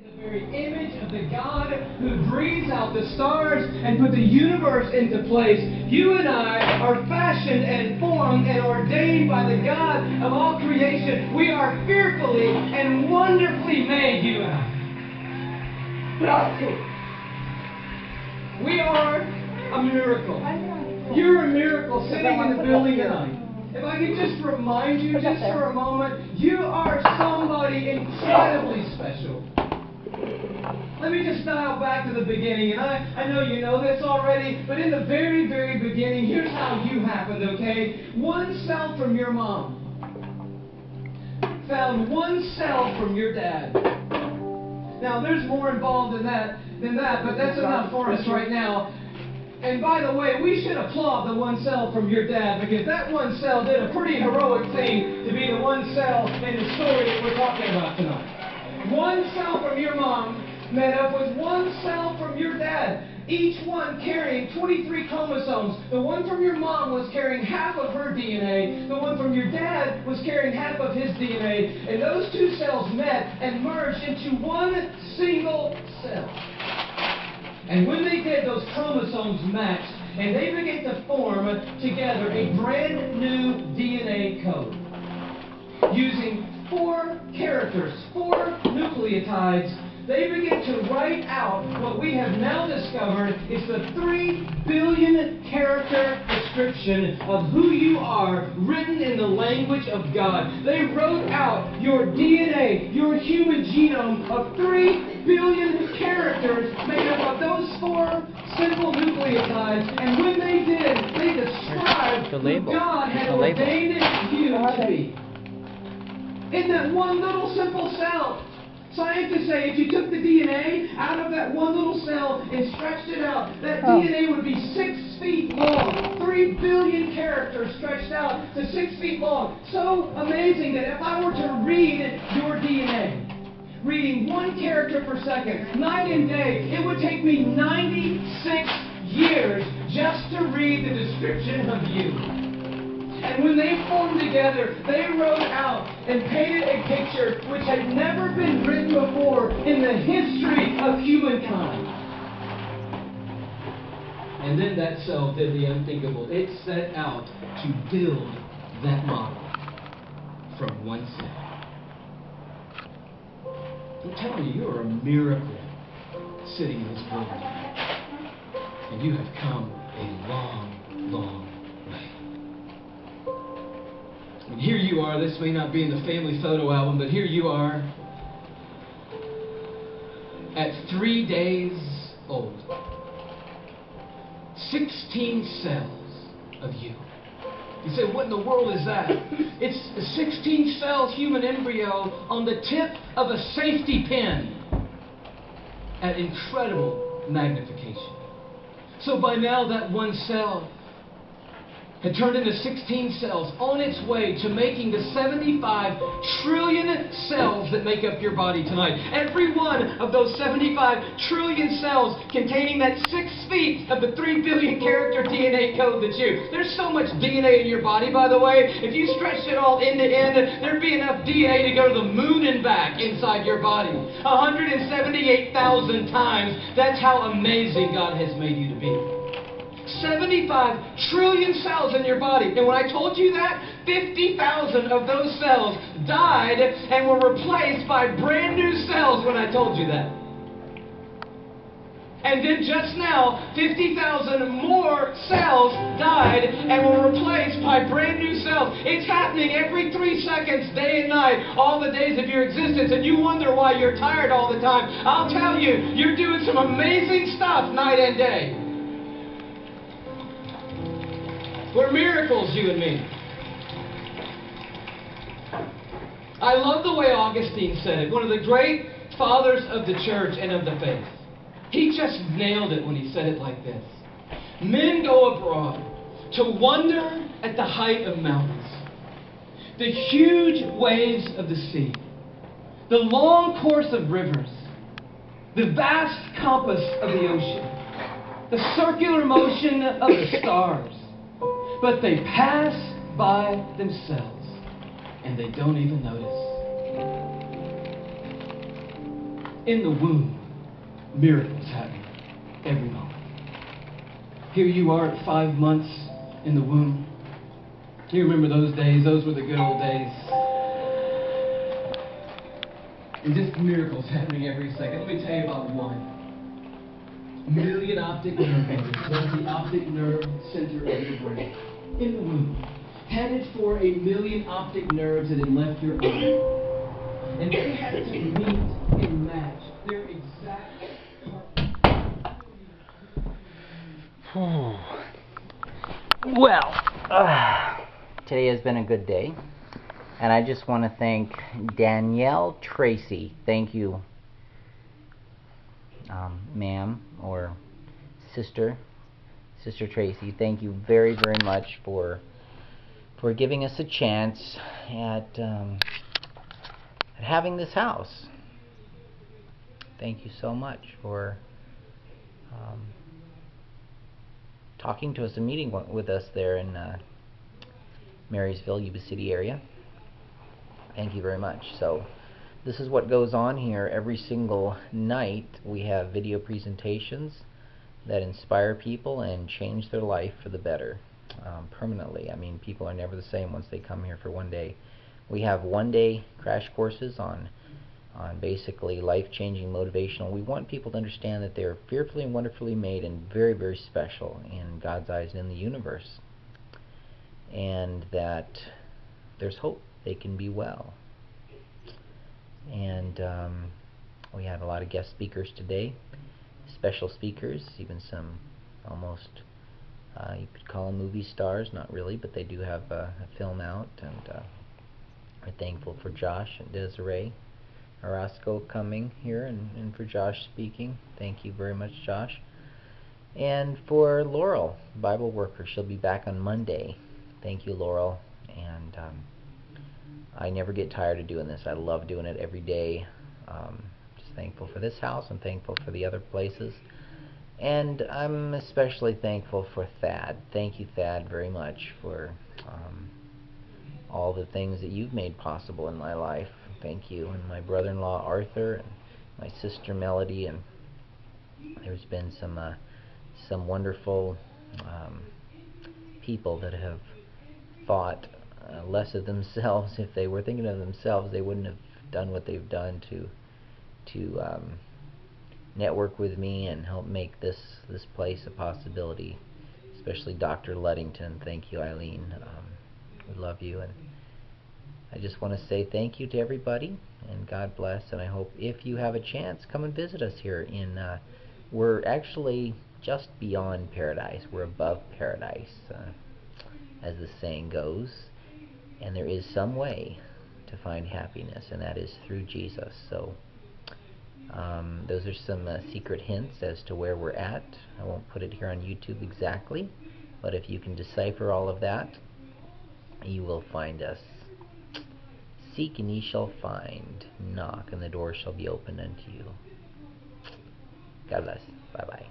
The very image of the God who breathes out the stars and put the universe into place. You and I are fashioned and formed and ordained by the God of all creation. We are fearfully and wonderfully made, you and I. We are a miracle. You're a miracle sitting in the building tonight. If I could just remind you just for a moment, you are somebody incredibly special. Let me just dial back to the beginning, and I know you know this already, but in the very, very beginning, here's how you happened, okay? One cell from your mom found one cell from your dad. Now, there's more involved than that, but that's enough for us right now. And by the way, we should applaud the one cell from your dad, because that one cell did a pretty heroic thing to be the one cell in the story that we're talking about tonight. One cell from your mom met up with one cell from your dad, each one carrying 23 chromosomes. The one from your mom was carrying half of her DNA. The one from your dad was carrying half of his DNA. And those two cells met and merged into one single cell. And when they did, those chromosomes matched, and they began to form together a brand new DNA code. Using 4 characters, 4 nucleotides, they begin to write out what we have now discovered is the 3 billion character description of who you are, written in the language of God. They wrote out your DNA, your human genome of 3 billion characters made up of those 4 simple nucleotides. And when they did, they described who God had ordained you to be. In that one little simple cell. Scientists say if you took the DNA out of that one little cell and stretched it out, that DNA would be 6 feet long. 3 billion characters stretched out to 6 feet long. So amazing that if I were to read your DNA, reading 1 character per second, night and day, it would take me 96 years just to read the description of you. And when they formed together, they wrote out and painted a picture which had never been written before in the history of humankind. And then that cell did the unthinkable. It set out to build that model from one cell. I'm telling you, you're a miracle sitting in this building. And you have come a long, long way. And here you are. This may not be in the family photo album, but here you are at 3 days old. 16 cells of you. You say, what in the world is that? It's a 16-cell human embryo on the tip of a safety pin at incredible magnification. So by now that one cell had turned into 16 cells on its way to making the 75 trillion cells that make up your body tonight. Every one of those 75 trillion cells containing that 6 feet of the 3 billion character DNA code that's you. There's so much DNA in your body, by the way. If you stretched it all end to end, there'd be enough DNA to go to the moon and back inside your body. 178,000 times. That's how amazing God has made you to be. 75 trillion cells in your body. And when I told you that, 50,000 of those cells died and were replaced by brand new cells when I told you that. And then just now, 50,000 more cells died and were replaced by brand new cells. It's happening every 3 seconds, day and night, all the days of your existence. And you wonder why you're tired all the time. I'll tell you, you're doing some amazing stuff night and day. We're miracles, you and me. I love the way Augustine said it, one of the great fathers of the church and of the faith. He just nailed it when he said it like this. Men go abroad to wonder at the height of mountains, the huge waves of the sea, the long course of rivers, the vast compass of the ocean, the circular motion of the stars. But they pass by themselves, and they don't even notice. In the womb, miracles happen every moment. Here you are at 5 months in the womb. You remember those days? Those were the good old days. And just miracles happening every second. Let me tell you about one. 1 million optic nerve motors. That's the optic nerve center of your brain. In the womb. Headed for 1 million optic nerves that had left your eye. And they had to meet and match their exact Well, today has been a good day, and I just want to thank Danielle Tracy. Thank you, ma'am, or Sister Tracy. Thank you very, very much for giving us a chance at having this house. Thank you so much for talking to us and meeting with us there in Marysville, Yuba City area. Thank you very much. So this is what goes on here every single night. We have video presentations that inspire people and change their life for the better permanently. I mean, people are never the same once they come here for one day. We have one-day crash courses on basically life-changing motivational. We want people to understand that they're fearfully and wonderfully made and very, very special in God's eyes and in the universe, and that there's hope. They can be well. And we had a lot of guest speakers today, special speakers, even some almost you could call them movie stars, not really, but they do have a film out, and we're thankful for Josh and Desiree Orozco coming here and for Josh speaking. Thank you very much, Josh. And for Laurel, Bible worker, she'll be back on Monday. Thank you, Laurel. And I never get tired of doing this. I love doing it every day. Just thankful for this house. I'm thankful for the other places. And I'm especially thankful for Thad. Thank you, Thad, very much for all the things that you've made possible in my life. Thank you. And my brother-in-law Arthur and my sister Melody, and there's been some wonderful people that have thought less of themselves. If they were thinking of themselves, they wouldn't have done what they've done to network with me and help make this place a possibility. Especially Dr. Luddington. Thank you, Eileen. We love you, and I just want to say thank you to everybody, and God bless, and I hope if you have a chance, come and visit us here in, we're actually just beyond paradise. We're above paradise, as the saying goes, and there is some way to find happiness, and that is through Jesus. So those are some secret hints as to where we're at. I won't put it here on YouTube exactly, but if you can decipher all of that, you will find us. Seek and ye shall find. Knock and the door shall be opened unto you. God bless. Bye-bye.